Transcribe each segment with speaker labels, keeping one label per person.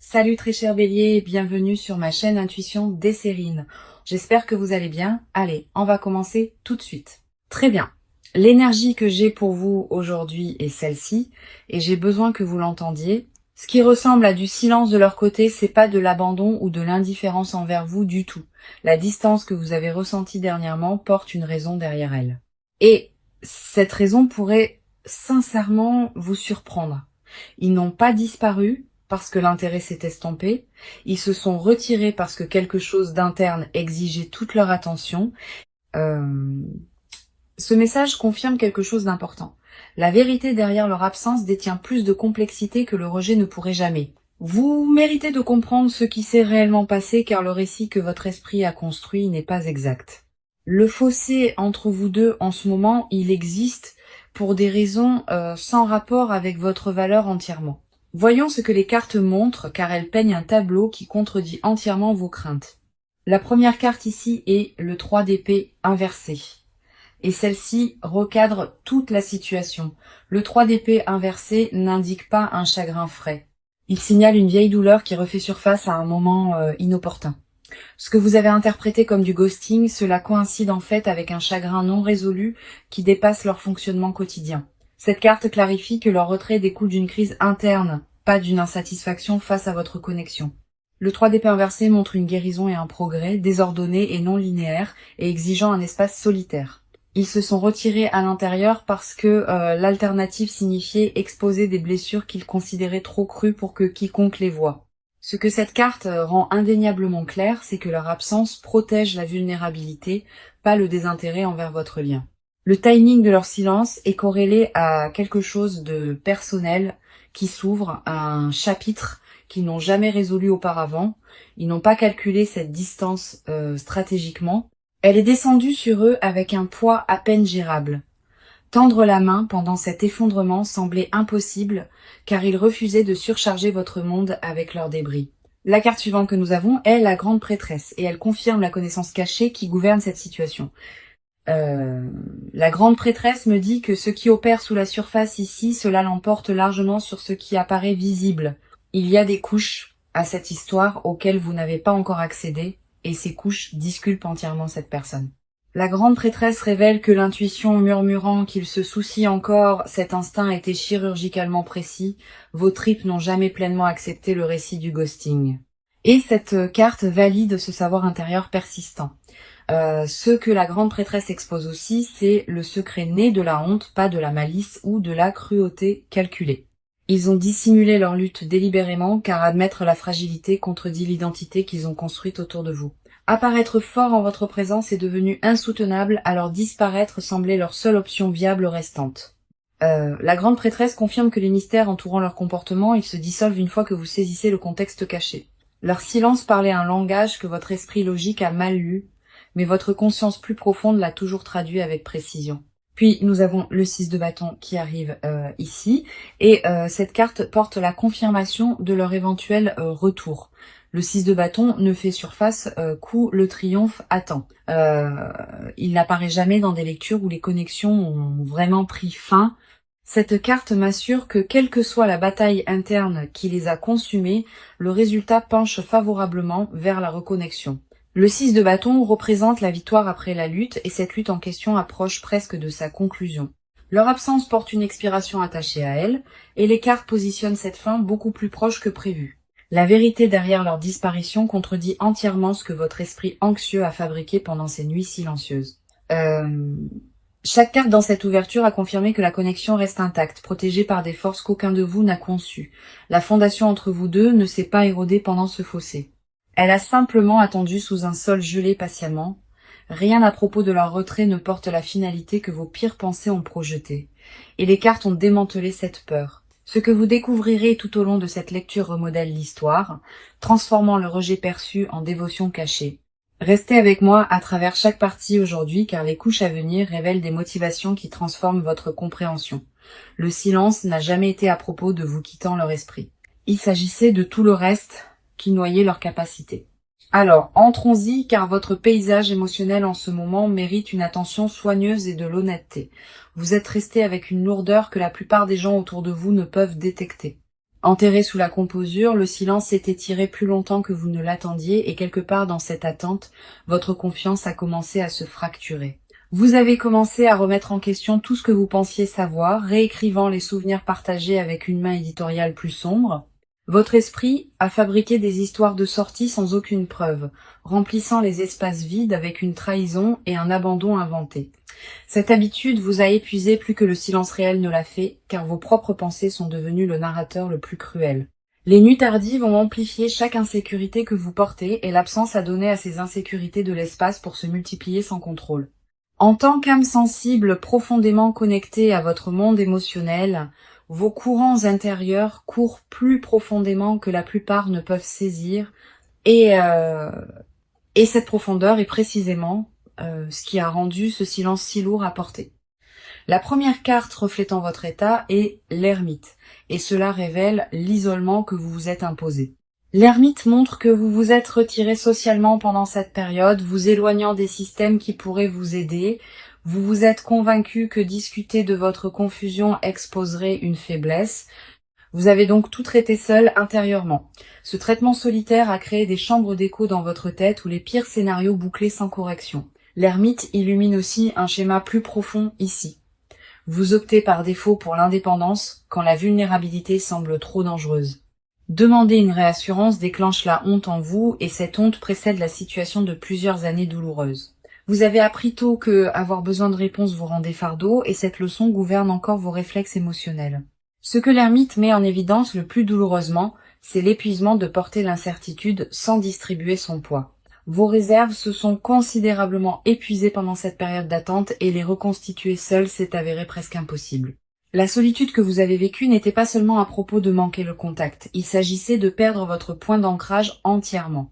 Speaker 1: Salut très cher Bélier et bienvenue sur ma chaîne Intuition Desserine. J'espère que vous allez bien. Allez, on va commencer tout de suite. Très bien. L'énergie que j'ai pour vous aujourd'hui est celle-ci et j'ai besoin que vous l'entendiez. Ce qui ressemble à du silence de leur côté, c'est pas de l'abandon ou de l'indifférence envers vous du tout. La distance que vous avez ressentie dernièrement porte une raison derrière elle. Et cette raison pourrait sincèrement vous surprendre. Ils n'ont pas disparu parce que l'intérêt s'est estompé, ils se sont retirés parce que quelque chose d'interne exigeait toute leur attention. Ce message confirme quelque chose d'important. La vérité derrière leur absence détient plus de complexité que le rejet ne pourrait jamais. Vous méritez de comprendre ce qui s'est réellement passé car le récit que votre esprit a construit n'est pas exact. Le fossé entre vous deux en ce moment, il existe pour des raisons sans rapport avec votre valeur entièrement. Voyons ce que les cartes montrent, car elles peignent un tableau qui contredit entièrement vos craintes. La première carte ici est le 3 d'épée inversé. Et celle-ci recadre toute la situation. Le 3 d'épée inversé n'indique pas un chagrin frais. Il signale une vieille douleur qui refait surface à un moment inopportun. Ce que vous avez interprété comme du ghosting, cela coïncide en fait avec un chagrin non résolu qui dépasse leur fonctionnement quotidien. Cette carte clarifie que leur retrait découle d'une crise interne, pas d'une insatisfaction face à votre connexion. Le 3 d'épée inversé montre une guérison et un progrès, désordonné et non linéaire, et exigeant un espace solitaire. Ils se sont retirés à l'intérieur parce que l'alternative signifiait exposer des blessures qu'ils considéraient trop crues pour que quiconque les voie. Ce que cette carte rend indéniablement clair, c'est que leur absence protège la vulnérabilité, pas le désintérêt envers votre lien. Le timing de leur silence est corrélé à quelque chose de personnel qui s'ouvre, à un chapitre qu'ils n'ont jamais résolu auparavant. Ils n'ont pas calculé cette distance stratégiquement. Elle est descendue sur eux avec un poids à peine gérable. Tendre la main pendant cet effondrement semblait impossible, car ils refusaient de surcharger votre monde avec leurs débris. La carte suivante que nous avons est la grande prêtresse, et elle confirme la connaissance cachée qui gouverne cette situation. La grande prêtresse me dit que ce qui opère sous la surface ici, cela l'emporte largement sur ce qui apparaît visible. Il y a des couches à cette histoire auxquelles vous n'avez pas encore accédé, et ces couches disculpent entièrement cette personne. La grande prêtresse révèle que l'intuition murmurant qu'il se soucie encore, cet instinct était chirurgicalement précis, vos tripes n'ont jamais pleinement accepté le récit du ghosting. Et cette carte valide ce savoir intérieur persistant. Ce que la grande prêtresse expose aussi, c'est le secret né de la honte, pas de la malice ou de la cruauté calculée. Ils ont dissimulé leur lutte délibérément, car admettre la fragilité contredit l'identité qu'ils ont construite autour de vous. Apparaître fort en votre présence est devenu insoutenable, alors disparaître semblait leur seule option viable restante. La grande prêtresse confirme que les mystères entourant leur comportement, ils se dissolvent une fois que vous saisissez le contexte caché. Leur silence parlait un langage que votre esprit logique a mal lu, mais votre conscience plus profonde l'a toujours traduit avec précision. Puis nous avons le 6 de bâton qui arrive ici, et cette carte porte la confirmation de leur éventuel retour. Le 6 de bâton ne fait surface qu'où le triomphe attend. Il n'apparaît jamais dans des lectures où les connexions ont vraiment pris fin. Cette carte m'assure que quelle que soit la bataille interne qui les a consumés, le résultat penche favorablement vers la reconnexion. Le 6 de bâton représente la victoire après la lutte et cette lutte en question approche presque de sa conclusion. Leur absence porte une expiration attachée à elle et les cartes positionnent cette fin beaucoup plus proche que prévu. La vérité derrière leur disparition contredit entièrement ce que votre esprit anxieux a fabriqué pendant ces nuits silencieuses. Chaque carte dans cette ouverture a confirmé que la connexion reste intacte, protégée par des forces qu'aucun de vous n'a conçues. La fondation entre vous deux ne s'est pas érodée pendant ce fossé. Elle a simplement attendu sous un sol gelé patiemment. Rien à propos de leur retrait ne porte la finalité que vos pires pensées ont projetée. Et les cartes ont démantelé cette peur. Ce que vous découvrirez tout au long de cette lecture remodèle l'histoire, transformant le rejet perçu en dévotion cachée. Restez avec moi à travers chaque partie aujourd'hui car les couches à venir révèlent des motivations qui transforment votre compréhension. Le silence n'a jamais été à propos de vous quittant leur esprit. Il s'agissait de tout le reste qui noyait leur capacité. Alors, entrons-y car votre paysage émotionnel en ce moment mérite une attention soigneuse et de l'honnêteté. Vous êtes resté avec une lourdeur que la plupart des gens autour de vous ne peuvent détecter. Enterré sous la composure, le silence s'est étiré plus longtemps que vous ne l'attendiez et quelque part dans cette attente, votre confiance a commencé à se fracturer. Vous avez commencé à remettre en question tout ce que vous pensiez savoir, réécrivant les souvenirs partagés avec une main éditoriale plus sombre. Votre esprit a fabriqué des histoires de sortie sans aucune preuve, remplissant les espaces vides avec une trahison et un abandon inventé. Cette habitude vous a épuisé plus que le silence réel ne l'a fait, car vos propres pensées sont devenues le narrateur le plus cruel. Les nuits tardives ont amplifié chaque insécurité que vous portez et l'absence a donné à ces insécurités de l'espace pour se multiplier sans contrôle. En tant qu'âme sensible profondément connectée à votre monde émotionnel, vos courants intérieurs courent plus profondément que la plupart ne peuvent saisir et cette profondeur est précisément ce qui a rendu ce silence si lourd à porter. La première carte reflétant votre état est l'ermite, et cela révèle l'isolement que vous vous êtes imposé. L'ermite montre que vous vous êtes retiré socialement pendant cette période, vous éloignant des systèmes qui pourraient vous aider. Vous vous êtes convaincu que discuter de votre confusion exposerait une faiblesse. Vous avez donc tout traité seul intérieurement. Ce traitement solitaire a créé des chambres d'écho dans votre tête où les pires scénarios bouclés sans correction. L'ermite illumine aussi un schéma plus profond ici. Vous optez par défaut pour l'indépendance quand la vulnérabilité semble trop dangereuse. Demander une réassurance déclenche la honte en vous et cette honte précède la situation de plusieurs années douloureuses. Vous avez appris tôt que avoir besoin de réponses vous rendait fardeau et cette leçon gouverne encore vos réflexes émotionnels. Ce que l'ermite met en évidence le plus douloureusement, c'est l'épuisement de porter l'incertitude sans distribuer son poids. Vos réserves se sont considérablement épuisées pendant cette période d'attente et les reconstituer seules s'est avéré presque impossible. La solitude que vous avez vécue n'était pas seulement à propos de manquer le contact, il s'agissait de perdre votre point d'ancrage entièrement.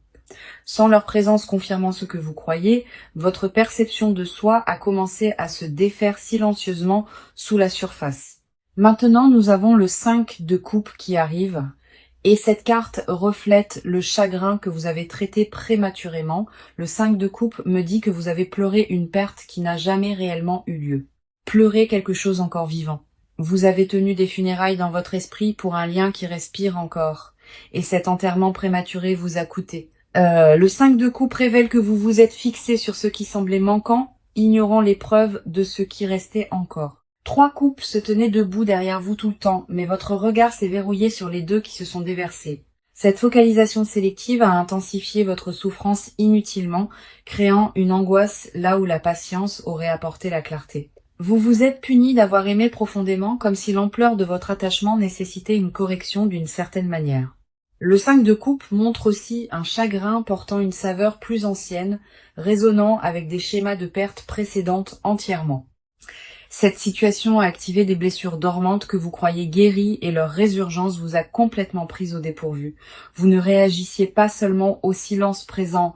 Speaker 1: Sans leur présence confirmant ce que vous croyez, votre perception de soi a commencé à se défaire silencieusement sous la surface. Maintenant, nous avons le 5 de coupe qui arrive, et cette carte reflète le chagrin que vous avez traité prématurément. Le 5 de coupe me dit que vous avez pleuré une perte qui n'a jamais réellement eu lieu. Pleurez quelque chose encore vivant. Vous avez tenu des funérailles dans votre esprit pour un lien qui respire encore, et cet enterrement prématuré vous a coûté. Le 5 de coupe révèle que vous vous êtes fixé sur ce qui semblait manquant, ignorant les preuves de ce qui restait encore. 3 coupes se tenaient debout derrière vous tout le temps, mais votre regard s'est verrouillé sur les 2 qui se sont déversés. Cette focalisation sélective a intensifié votre souffrance inutilement, créant une angoisse là où la patience aurait apporté la clarté. Vous vous êtes puni d'avoir aimé profondément comme si l'ampleur de votre attachement nécessitait une correction d'une certaine manière. Le 5 de coupe montre aussi un chagrin portant une saveur plus ancienne, résonnant avec des schémas de perte précédentes entièrement. Cette situation a activé des blessures dormantes que vous croyez guéries et leur résurgence vous a complètement prise au dépourvu. Vous ne réagissiez pas seulement au silence présent,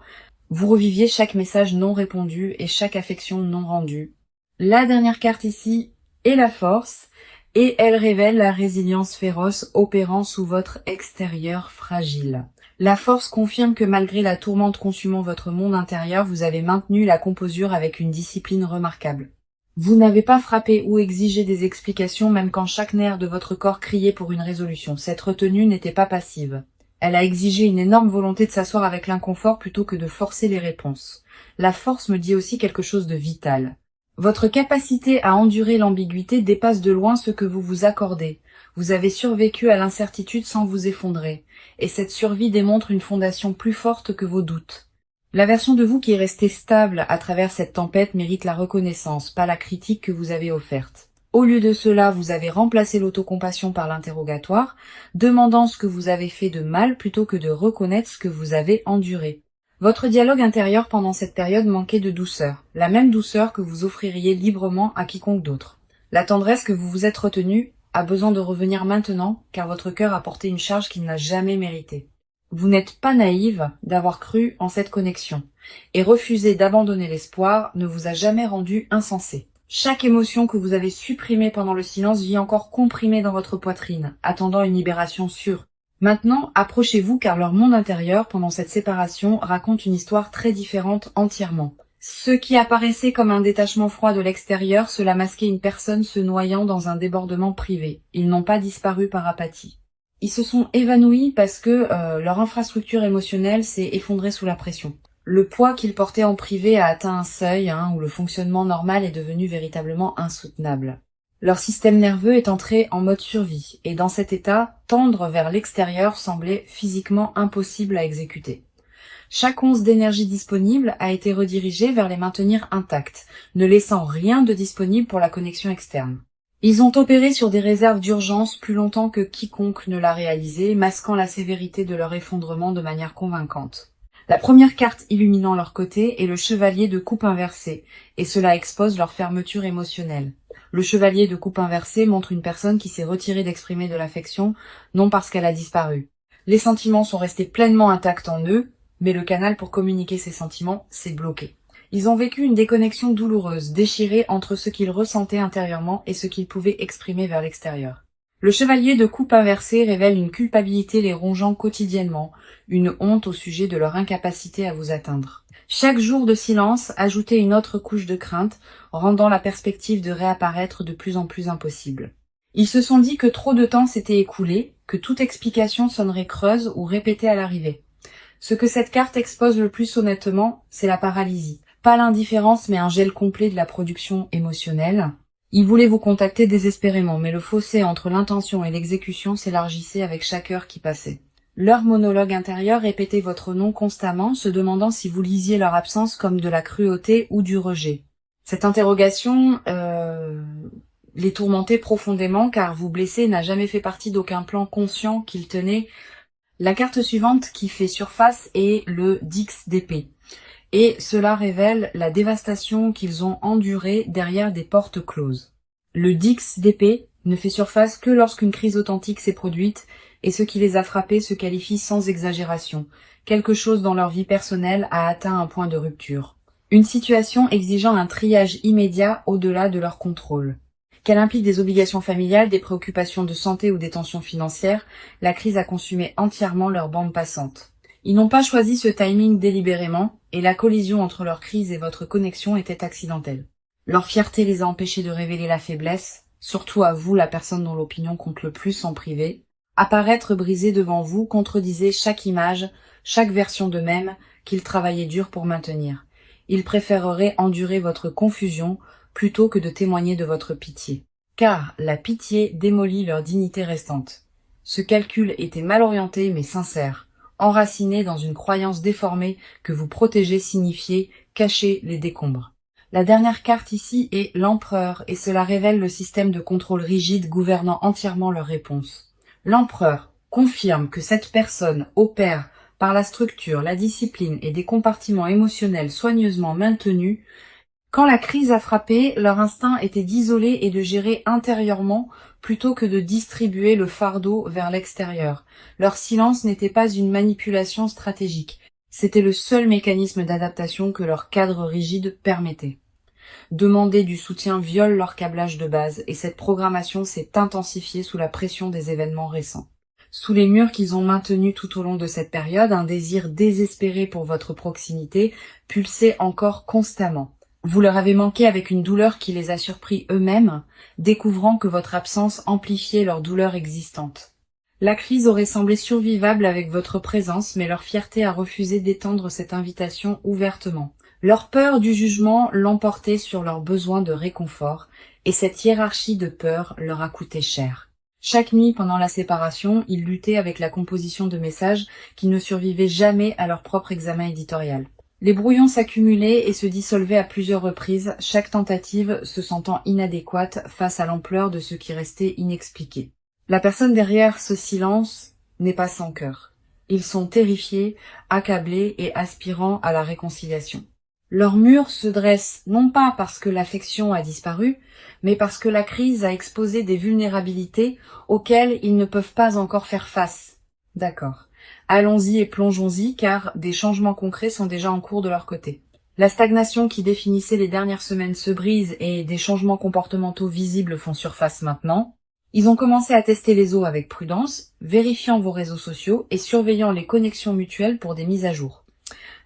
Speaker 1: vous reviviez chaque message non répondu et chaque affection non rendue. La dernière carte ici est la force, et elle révèle la résilience féroce opérant sous votre extérieur fragile. La force confirme que malgré la tourmente consumant votre monde intérieur, vous avez maintenu la composure avec une discipline remarquable. Vous n'avez pas frappé ou exigé des explications même quand chaque nerf de votre corps criait pour une résolution. Cette retenue n'était pas passive. Elle a exigé une énorme volonté de s'asseoir avec l'inconfort plutôt que de forcer les réponses. La force me dit aussi quelque chose de vital. Votre capacité à endurer l'ambiguïté dépasse de loin ce que vous vous accordez. Vous avez survécu à l'incertitude sans vous effondrer, et cette survie démontre une fondation plus forte que vos doutes. La version de vous qui est restée stable à travers cette tempête mérite la reconnaissance, pas la critique que vous avez offerte. Au lieu de cela, vous avez remplacé l'autocompassion par l'interrogatoire, demandant ce que vous avez fait de mal plutôt que de reconnaître ce que vous avez enduré. Votre dialogue intérieur pendant cette période manquait de douceur, la même douceur que vous offririez librement à quiconque d'autre. La tendresse que vous vous êtes retenue a besoin de revenir maintenant, car votre cœur a porté une charge qu'il n'a jamais méritée. Vous n'êtes pas naïve d'avoir cru en cette connexion, et refuser d'abandonner l'espoir ne vous a jamais rendu insensé. Chaque émotion que vous avez supprimée pendant le silence vit encore comprimée dans votre poitrine, attendant une libération sûre. Maintenant, approchez-vous car leur monde intérieur, pendant cette séparation, raconte une histoire très différente entièrement. Ce qui apparaissait comme un détachement froid de l'extérieur, cela masquait une personne se noyant dans un débordement privé. Ils n'ont pas disparu par apathie. Ils se sont évanouis parce que leur infrastructure émotionnelle s'est effondrée sous la pression. Le poids qu'ils portaient en privé a atteint un seuil où le fonctionnement normal est devenu véritablement insoutenable. Leur système nerveux est entré en mode survie, et dans cet état, tendre vers l'extérieur semblait physiquement impossible à exécuter. Chaque once d'énergie disponible a été redirigée vers les maintenir intacts, ne laissant rien de disponible pour la connexion externe. Ils ont opéré sur des réserves d'urgence plus longtemps que quiconque ne l'a réalisé, masquant la sévérité de leur effondrement de manière convaincante. La première carte illuminant leur côté est le chevalier de coupe inversée, et cela expose leur fermeture émotionnelle. Le chevalier de coupe inversée montre une personne qui s'est retirée d'exprimer de l'affection, non parce qu'elle a disparu. Les sentiments sont restés pleinement intacts en eux, mais le canal pour communiquer ces sentiments s'est bloqué. Ils ont vécu une déconnexion douloureuse, déchirée entre ce qu'ils ressentaient intérieurement et ce qu'ils pouvaient exprimer vers l'extérieur. Le chevalier de coupe inversée révèle une culpabilité les rongeant quotidiennement, une honte au sujet de leur incapacité à vous atteindre. Chaque jour de silence ajoutait une autre couche de crainte, rendant la perspective de réapparaître de plus en plus impossible. Ils se sont dit que trop de temps s'était écoulé, que toute explication sonnerait creuse ou répétée à l'arrivée. Ce que cette carte expose le plus honnêtement, c'est la paralysie. Pas l'indifférence, mais un gel complet de la production émotionnelle. Ils voulaient vous contacter désespérément, mais le fossé entre l'intention et l'exécution s'élargissait avec chaque heure qui passait. Leur monologue intérieur répétait votre nom constamment, se demandant si vous lisiez leur absence comme de la cruauté ou du rejet. Cette interrogation les tourmentait profondément, car vous blesser n'a jamais fait partie d'aucun plan conscient qu'ils tenaient. La carte suivante qui fait surface est le Dix d'épée. Et cela révèle la dévastation qu'ils ont endurée derrière des portes closes. Le Dix d'épée ne fait surface que lorsqu'une crise authentique s'est produite, et ce qui les a frappés se qualifie sans exagération. Quelque chose dans leur vie personnelle a atteint un point de rupture. Une situation exigeant un triage immédiat au-delà de leur contrôle. Qu'elle implique des obligations familiales, des préoccupations de santé ou des tensions financières, la crise a consumé entièrement leur bande passante. Ils n'ont pas choisi ce timing délibérément, et la collision entre leur crise et votre connexion était accidentelle. Leur fierté les a empêchés de révéler la faiblesse, surtout à vous, la personne dont l'opinion compte le plus en privé. Apparaître brisé devant vous contredisait chaque image, chaque version d'eux-mêmes qu'ils travaillaient dur pour maintenir. Ils préféreraient endurer votre confusion plutôt que de témoigner de votre pitié. Car la pitié démolit leur dignité restante. Ce calcul était mal orienté mais sincère. Enraciné dans une croyance déformée que vous protéger signifiait cacher les décombres. La dernière carte ici est l'empereur, et cela révèle le système de contrôle rigide gouvernant entièrement leurs réponses. L'empereur confirme que cette personne opère par la structure, la discipline et des compartiments émotionnels soigneusement maintenus. Quand la crise a frappé, leur instinct était d'isoler et de gérer intérieurement plutôt que de distribuer le fardeau vers l'extérieur. Leur silence n'était pas une manipulation stratégique, c'était le seul mécanisme d'adaptation que leur cadre rigide permettait. Demander du soutien viole leur câblage de base, et cette programmation s'est intensifiée sous la pression des événements récents. Sous les murs qu'ils ont maintenus tout au long de cette période, un désir désespéré pour votre proximité pulsait encore constamment. Vous leur avez manqué avec une douleur qui les a surpris eux-mêmes, découvrant que votre absence amplifiait leur douleur existante. La crise aurait semblé survivable avec votre présence, mais leur fierté a refusé d'étendre cette invitation ouvertement. Leur peur du jugement l'emportait sur leur besoin de réconfort, et cette hiérarchie de peur leur a coûté cher. Chaque nuit pendant la séparation, ils luttaient avec la composition de messages qui ne survivaient jamais à leur propre examen éditorial. Les brouillons s'accumulaient et se dissolvaient à plusieurs reprises, chaque tentative se sentant inadéquate face à l'ampleur de ce qui restait inexpliqué. La personne derrière ce silence n'est pas sans cœur. Ils sont terrifiés, accablés et aspirant à la réconciliation. Leur mur se dresse non pas parce que l'affection a disparu, mais parce que la crise a exposé des vulnérabilités auxquelles ils ne peuvent pas encore faire face. D'accord. Allons-y et plongeons-y, car des changements concrets sont déjà en cours de leur côté. La stagnation qui définissait les dernières semaines se brise et des changements comportementaux visibles font surface maintenant. Ils ont commencé à tester les eaux avec prudence, vérifiant vos réseaux sociaux et surveillant les connexions mutuelles pour des mises à jour.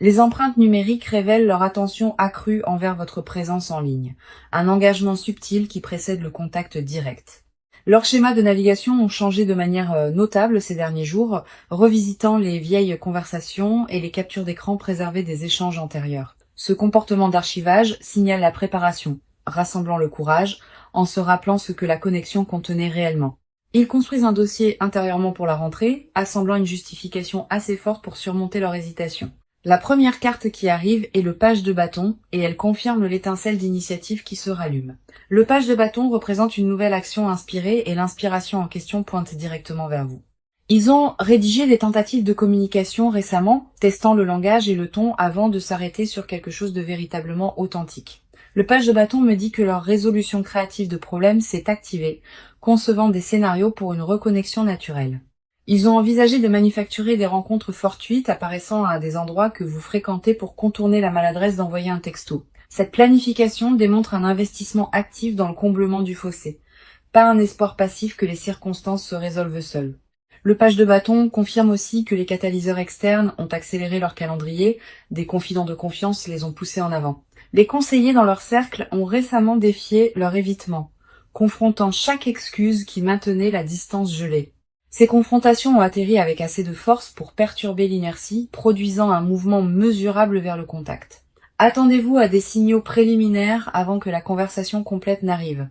Speaker 1: Les empreintes numériques révèlent leur attention accrue envers votre présence en ligne, un engagement subtil qui précède le contact direct. Leurs schémas de navigation ont changé de manière notable ces derniers jours, revisitant les vieilles conversations et les captures d'écran préservées des échanges antérieurs. Ce comportement d'archivage signale la préparation, rassemblant le courage, en se rappelant ce que la connexion contenait réellement. Ils construisent un dossier intérieurement pour la rentrée, assemblant une justification assez forte pour surmonter leur hésitation. La première carte qui arrive est le page de bâton, et elle confirme l'étincelle d'initiative qui se rallume. Le page de bâton représente une nouvelle action inspirée et l'inspiration en question pointe directement vers vous. Ils ont rédigé des tentatives de communication récemment, testant le langage et le ton avant de s'arrêter sur quelque chose de véritablement authentique. Le page de bâton me dit que leur résolution créative de problèmes s'est activée, concevant des scénarios pour une reconnexion naturelle. Ils ont envisagé de manufacturer des rencontres fortuites apparaissant à des endroits que vous fréquentez pour contourner la maladresse d'envoyer un texto. Cette planification démontre un investissement actif dans le comblement du fossé, pas un espoir passif que les circonstances se résolvent seules. Le page de bâton confirme aussi que les catalyseurs externes ont accéléré leur calendrier, des confidents de confiance les ont poussés en avant. Les conseillers dans leur cercle ont récemment défié leur évitement, confrontant chaque excuse qui maintenait la distance gelée. Ces confrontations ont atterri avec assez de force pour perturber l'inertie, produisant un mouvement mesurable vers le contact. Attendez-vous à des signaux préliminaires avant que la conversation complète n'arrive.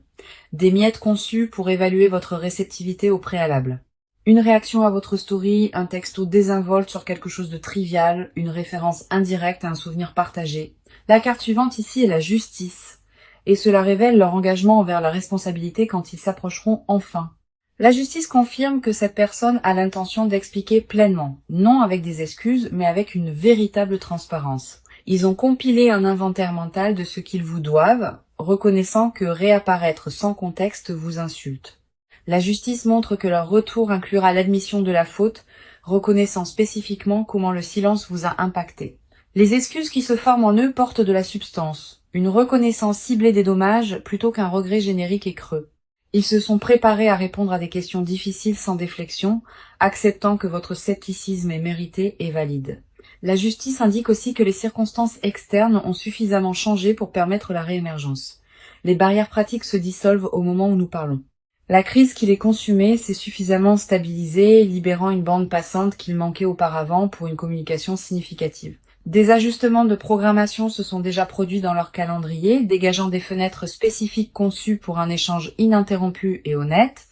Speaker 1: Des miettes conçues pour évaluer votre réceptivité au préalable. Une réaction à votre story, un texto désinvolte sur quelque chose de trivial, une référence indirecte à un souvenir partagé. La carte suivante ici est la justice, et cela révèle leur engagement envers la responsabilité quand ils s'approcheront enfin. La justice confirme que cette personne a l'intention d'expliquer pleinement, non avec des excuses, mais avec une véritable transparence. Ils ont compilé un inventaire mental de ce qu'ils vous doivent, reconnaissant que réapparaître sans contexte vous insulte. La justice montre que leur retour inclura l'admission de la faute, reconnaissant spécifiquement comment le silence vous a impacté. Les excuses qui se forment en eux portent de la substance, une reconnaissance ciblée des dommages plutôt qu'un regret générique et creux. Ils se sont préparés à répondre à des questions difficiles sans déflexion, acceptant que votre scepticisme est mérité et valide. La justice indique aussi que les circonstances externes ont suffisamment changé pour permettre la réémergence. Les barrières pratiques se dissolvent au moment où nous parlons. La crise qui les consumait s'est suffisamment stabilisée, libérant une bande passante qu'il manquait auparavant pour une communication significative. Des ajustements de programmation se sont déjà produits dans leur calendrier, dégageant des fenêtres spécifiques conçues pour un échange ininterrompu et honnête.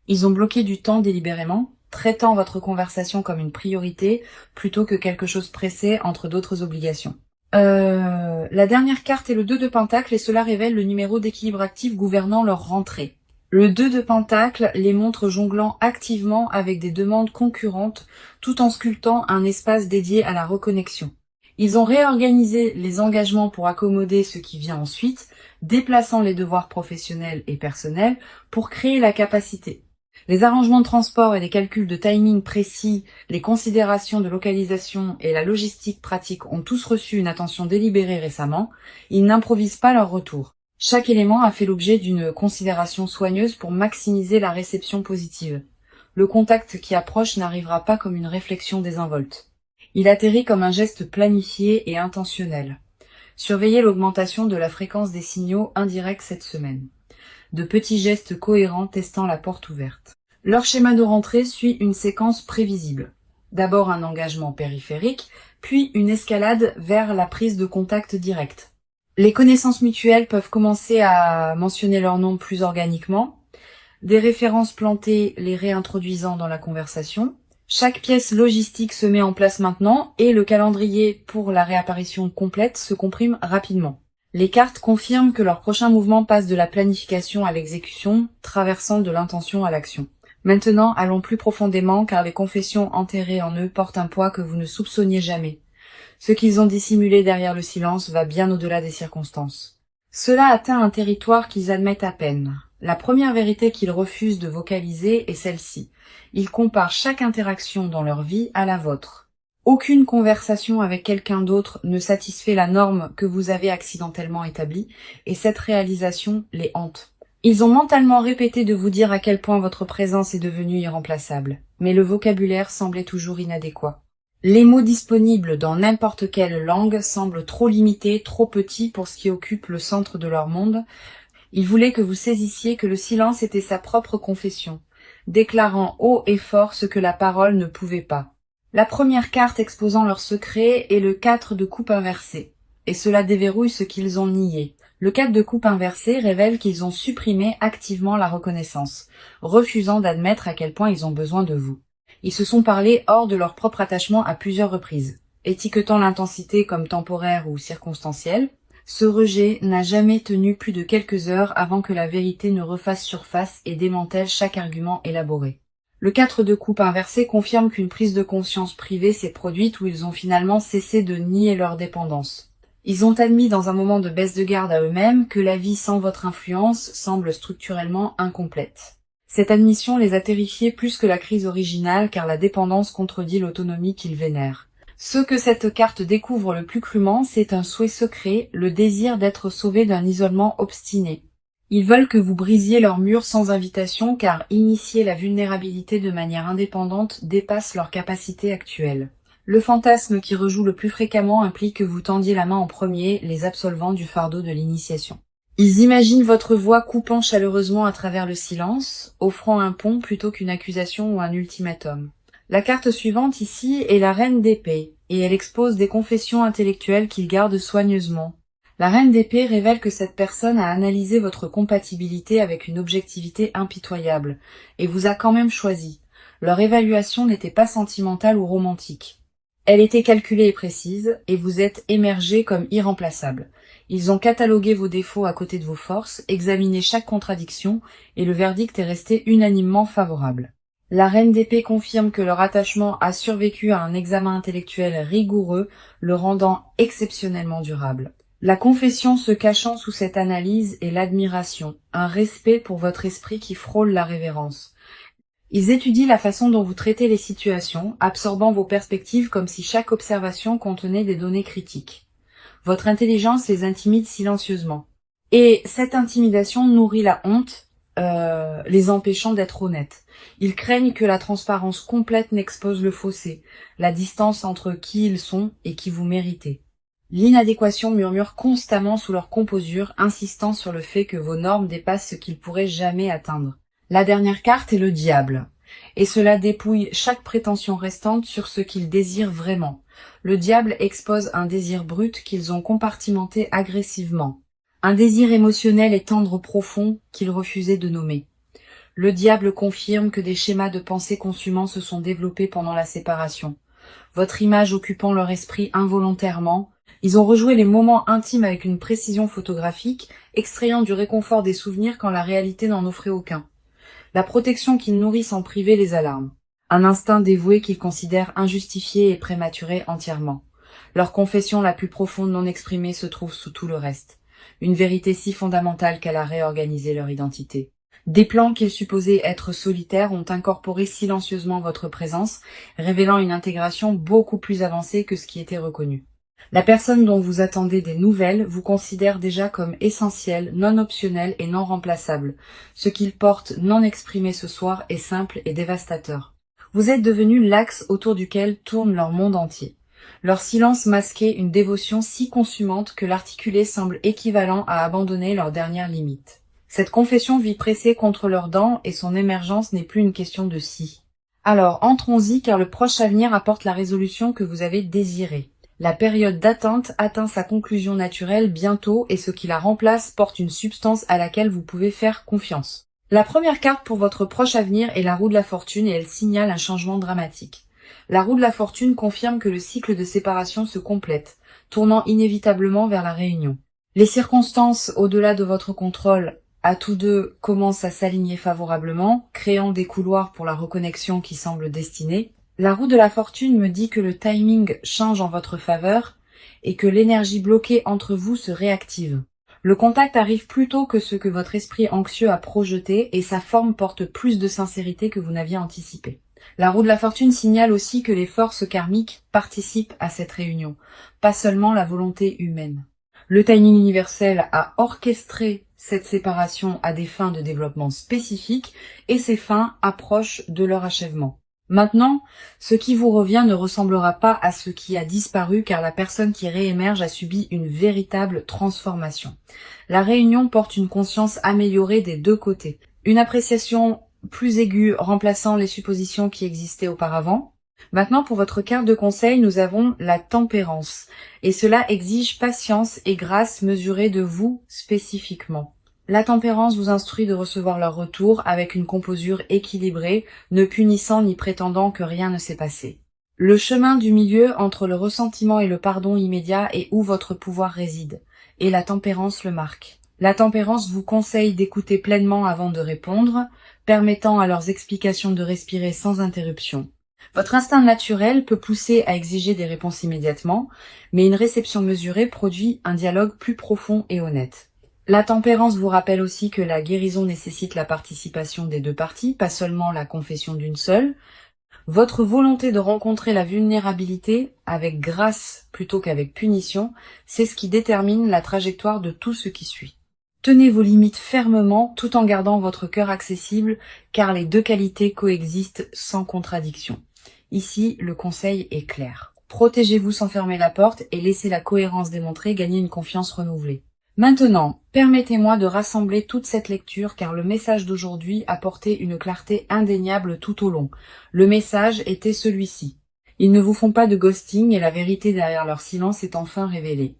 Speaker 1: Ils ont bloqué du temps délibérément, traitant votre conversation comme une priorité plutôt que quelque chose pressé entre d'autres obligations. La dernière carte est le 2 de Pentacle et cela révèle le numéro d'équilibre actif gouvernant leur rentrée. Le 2 de Pentacle les montre jonglant activement avec des demandes concurrentes tout en sculptant un espace dédié à la reconnexion. Ils ont réorganisé les engagements pour accommoder ce qui vient ensuite, déplaçant les devoirs professionnels et personnels pour créer la capacité. Les arrangements de transport et les calculs de timing précis, les considérations de localisation et la logistique pratique ont tous reçu une attention délibérée récemment. Ils n'improvisent pas leur retour. Chaque élément a fait l'objet d'une considération soigneuse pour maximiser la réception positive. Le contact qui approche n'arrivera pas comme une réflexion désinvolte. Il atterrit comme un geste planifié et intentionnel. Surveillez l'augmentation de la fréquence des signaux indirects cette semaine. De petits gestes cohérents testant la porte ouverte. Leur schéma de rentrée suit une séquence prévisible. D'abord un engagement périphérique, puis une escalade vers la prise de contact direct. Les connaissances mutuelles peuvent commencer à mentionner leur nom plus organiquement, des références plantées les réintroduisant dans la conversation. Chaque pièce logistique se met en place maintenant et le calendrier pour la réapparition complète se comprime rapidement. Les cartes confirment que leur prochain mouvement passe de la planification à l'exécution, traversant de l'intention à l'action. Maintenant, allons plus profondément car les confessions enterrées en eux portent un poids que vous ne soupçonniez jamais. Ce qu'ils ont dissimulé derrière le silence va bien au-delà des circonstances. Cela atteint un territoire qu'ils admettent à peine. La première vérité qu'ils refusent de vocaliser est celle-ci. Ils comparent chaque interaction dans leur vie à la vôtre. Aucune conversation avec quelqu'un d'autre ne satisfait la norme que vous avez accidentellement établie, et cette réalisation les hante. Ils ont mentalement répété de vous dire à quel point votre présence est devenue irremplaçable, mais le vocabulaire semblait toujours inadéquat. Les mots disponibles dans n'importe quelle langue semblent trop limités, trop petits pour ce qui occupe le centre de leur monde. Il voulait que vous saisissiez que le silence était sa propre confession, déclarant haut et fort ce que la parole ne pouvait pas. La première carte exposant leur secret est le 4 de coupe inversé, et cela déverrouille ce qu'ils ont nié. Le 4 de coupe inversé révèle qu'ils ont supprimé activement la reconnaissance, refusant d'admettre à quel point ils ont besoin de vous. Ils se sont parlé hors de leur propre attachement à plusieurs reprises, étiquetant l'intensité comme temporaire ou circonstancielle. Ce rejet n'a jamais tenu plus de quelques heures avant que la vérité ne refasse surface et démantèle chaque argument élaboré. Le 4 de coupe inversé confirme qu'une prise de conscience privée s'est produite où ils ont finalement cessé de nier leur dépendance. Ils ont admis dans un moment de baisse de garde à eux-mêmes que la vie sans votre influence semble structurellement incomplète. Cette admission les a terrifiés plus que la crise originale car la dépendance contredit l'autonomie qu'ils vénèrent. Ce que cette carte découvre le plus crûment, c'est un souhait secret, le désir d'être sauvés d'un isolement obstiné. Ils veulent que vous brisiez leurs murs sans invitation car initier la vulnérabilité de manière indépendante dépasse leur capacité actuelle. Le fantasme qui rejoue le plus fréquemment implique que vous tendiez la main en premier, les absolvant du fardeau de l'initiation. Ils imaginent votre voix coupant chaleureusement à travers le silence, offrant un pont plutôt qu'une accusation ou un ultimatum. La carte suivante ici est la reine d'épée, et elle expose des confessions intellectuelles qu'ils gardent soigneusement. La reine d'épée révèle que cette personne a analysé votre compatibilité avec une objectivité impitoyable, et vous a quand même choisi. Leur évaluation n'était pas sentimentale ou romantique. Elle était calculée et précise, et vous êtes émergé comme irremplaçable. Ils ont catalogué vos défauts à côté de vos forces, examiné chaque contradiction, et le verdict est resté unanimement favorable. La reine d'épée confirme que leur attachement a survécu à un examen intellectuel rigoureux, le rendant exceptionnellement durable. La confession se cachant sous cette analyse est l'admiration, un respect pour votre esprit qui frôle la révérence. Ils étudient la façon dont vous traitez les situations, absorbant vos perspectives comme si chaque observation contenait des données critiques. Votre intelligence les intimide silencieusement. Et cette intimidation nourrit la honte, les empêchant d'être honnêtes. Ils craignent que la transparence complète n'expose le fossé, la distance entre qui ils sont et qui vous méritez. L'inadéquation murmure constamment sous leur composure, insistant sur le fait que vos normes dépassent ce qu'ils pourraient jamais atteindre. La dernière carte est le diable, et cela dépouille chaque prétention restante sur ce qu'ils désirent vraiment. Le diable expose un désir brut qu'ils ont compartimenté agressivement, un désir émotionnel et tendre profond qu'ils refusaient de nommer. Le diable confirme que des schémas de pensée consumants se sont développés pendant la séparation. Votre image occupant leur esprit involontairement, ils ont rejoué les moments intimes avec une précision photographique, extrayant du réconfort des souvenirs quand la réalité n'en offrait aucun. La protection qu'ils nourrissent en privé les alarme. Un instinct dévoué qu'ils considèrent injustifié et prématuré entièrement. Leur confession la plus profonde non exprimée se trouve sous tout le reste. Une vérité si fondamentale qu'elle a réorganisé leur identité. Des plans qu'ils supposaient être solitaires ont incorporé silencieusement votre présence, révélant une intégration beaucoup plus avancée que ce qui était reconnu. La personne dont vous attendez des nouvelles vous considère déjà comme essentielle, non optionnelle et non remplaçable. Ce qu'ils portent non exprimé ce soir est simple et dévastateur. Vous êtes devenu l'axe autour duquel tourne leur monde entier. Leur silence masquait une dévotion si consumante que l'articulé semble équivalent à abandonner leur dernière limite. Cette confession vit pressée contre leurs dents et son émergence n'est plus une question de si. Alors entrons-y car le proche avenir apporte la résolution que vous avez désirée. La période d'attente atteint sa conclusion naturelle bientôt et ce qui la remplace porte une substance à laquelle vous pouvez faire confiance. La première carte pour votre proche avenir est la roue de la fortune et elle signale un changement dramatique. La roue de la fortune confirme que le cycle de séparation se complète, tournant inévitablement vers la réunion. Les circonstances au-delà de votre contrôle à tous deux commencent à s'aligner favorablement, créant des couloirs pour la reconnexion qui semble destinée. La roue de la fortune me dit que le timing change en votre faveur et que l'énergie bloquée entre vous se réactive. Le contact arrive plus tôt que ce que votre esprit anxieux a projeté et sa forme porte plus de sincérité que vous n'aviez anticipé. La roue de la fortune signale aussi que les forces karmiques participent à cette réunion, pas seulement la volonté humaine. Le timing universel a orchestré cette séparation à des fins de développement spécifiques et ces fins approchent de leur achèvement. Maintenant, ce qui vous revient ne ressemblera pas à ce qui a disparu car la personne qui réémerge a subi une véritable transformation. La réunion porte une conscience améliorée des deux côtés. Une appréciation plus aiguë remplaçant les suppositions qui existaient auparavant. Maintenant, pour votre carte de conseil, nous avons la tempérance. Et cela exige patience et grâce mesurée de vous spécifiquement. La tempérance vous instruit de recevoir leur retour avec une composure équilibrée, ne punissant ni prétendant que rien ne s'est passé. Le chemin du milieu entre le ressentiment et le pardon immédiat est où votre pouvoir réside, et la tempérance le marque. La tempérance vous conseille d'écouter pleinement avant de répondre, permettant à leurs explications de respirer sans interruption. Votre instinct naturel peut pousser à exiger des réponses immédiatement, mais une réception mesurée produit un dialogue plus profond et honnête. La tempérance vous rappelle aussi que la guérison nécessite la participation des deux parties, pas seulement la confession d'une seule. Votre volonté de rencontrer la vulnérabilité avec grâce plutôt qu'avec punition, c'est ce qui détermine la trajectoire de tout ce qui suit. Tenez vos limites fermement tout en gardant votre cœur accessible, car les deux qualités coexistent sans contradiction. Ici, le conseil est clair. Protégez-vous sans fermer la porte et laissez la cohérence démontrée gagner une confiance renouvelée. Maintenant, permettez-moi de rassembler toute cette lecture car le message d'aujourd'hui apportait une clarté indéniable tout au long. Le message était celui-ci. Ils ne vous font pas de ghosting et la vérité derrière leur silence est enfin révélée.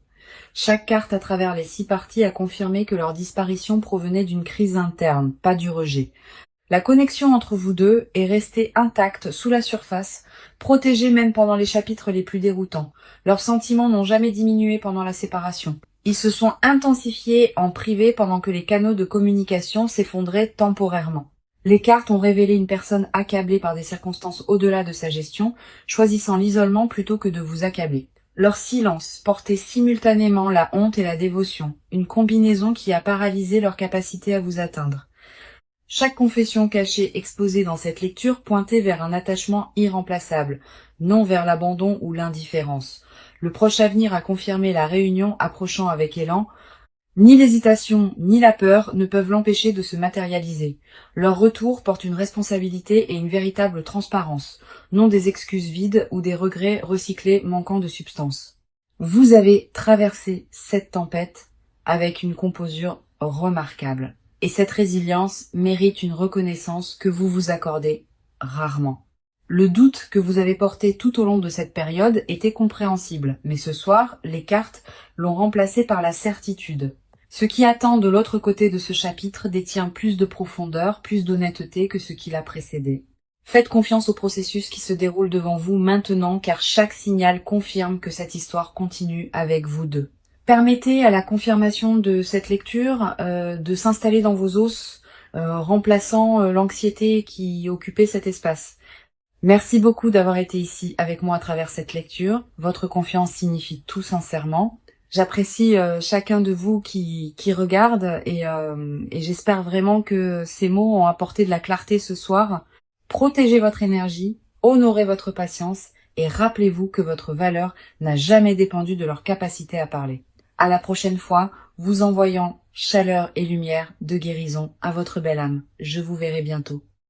Speaker 1: Chaque carte à travers les 6 parties a confirmé que leur disparition provenait d'une crise interne, pas du rejet. La connexion entre vous deux est restée intacte sous la surface, protégée même pendant les chapitres les plus déroutants. Leurs sentiments n'ont jamais diminué pendant la séparation. Ils se sont intensifiés en privé pendant que les canaux de communication s'effondraient temporairement. Les cartes ont révélé une personne accablée par des circonstances au-delà de sa gestion, choisissant l'isolement plutôt que de vous accabler. Leur silence portait simultanément la honte et la dévotion, une combinaison qui a paralysé leur capacité à vous atteindre. Chaque confession cachée exposée dans cette lecture pointait vers un attachement irremplaçable, non vers l'abandon ou l'indifférence. Le proche avenir a confirmé la réunion approchant avec élan. Ni l'hésitation, ni la peur ne peuvent l'empêcher de se matérialiser. Leur retour porte une responsabilité et une véritable transparence, non des excuses vides ou des regrets recyclés manquant de substance. Vous avez traversé cette tempête avec une composure remarquable. Et cette résilience mérite une reconnaissance que vous vous accordez rarement. Le doute que vous avez porté tout au long de cette période était compréhensible, mais ce soir, les cartes l'ont remplacé par la certitude. Ce qui attend de l'autre côté de ce chapitre détient plus de profondeur, plus d'honnêteté que ce qui l'a précédé. Faites confiance au processus qui se déroule devant vous maintenant, car chaque signal confirme que cette histoire continue avec vous deux. Permettez à la confirmation de cette lecture de s'installer dans vos os, remplaçant l'anxiété qui occupait cet espace. Merci beaucoup d'avoir été ici avec moi à travers cette lecture. Votre confiance signifie tout sincèrement. J'apprécie chacun de vous qui regarde et j'espère vraiment que ces mots ont apporté de la clarté ce soir. Protégez votre énergie, honorez votre patience et rappelez-vous que votre valeur n'a jamais dépendu de leur capacité à parler. À la prochaine fois, vous envoyant chaleur et lumière de guérison à votre belle âme. Je vous verrai bientôt.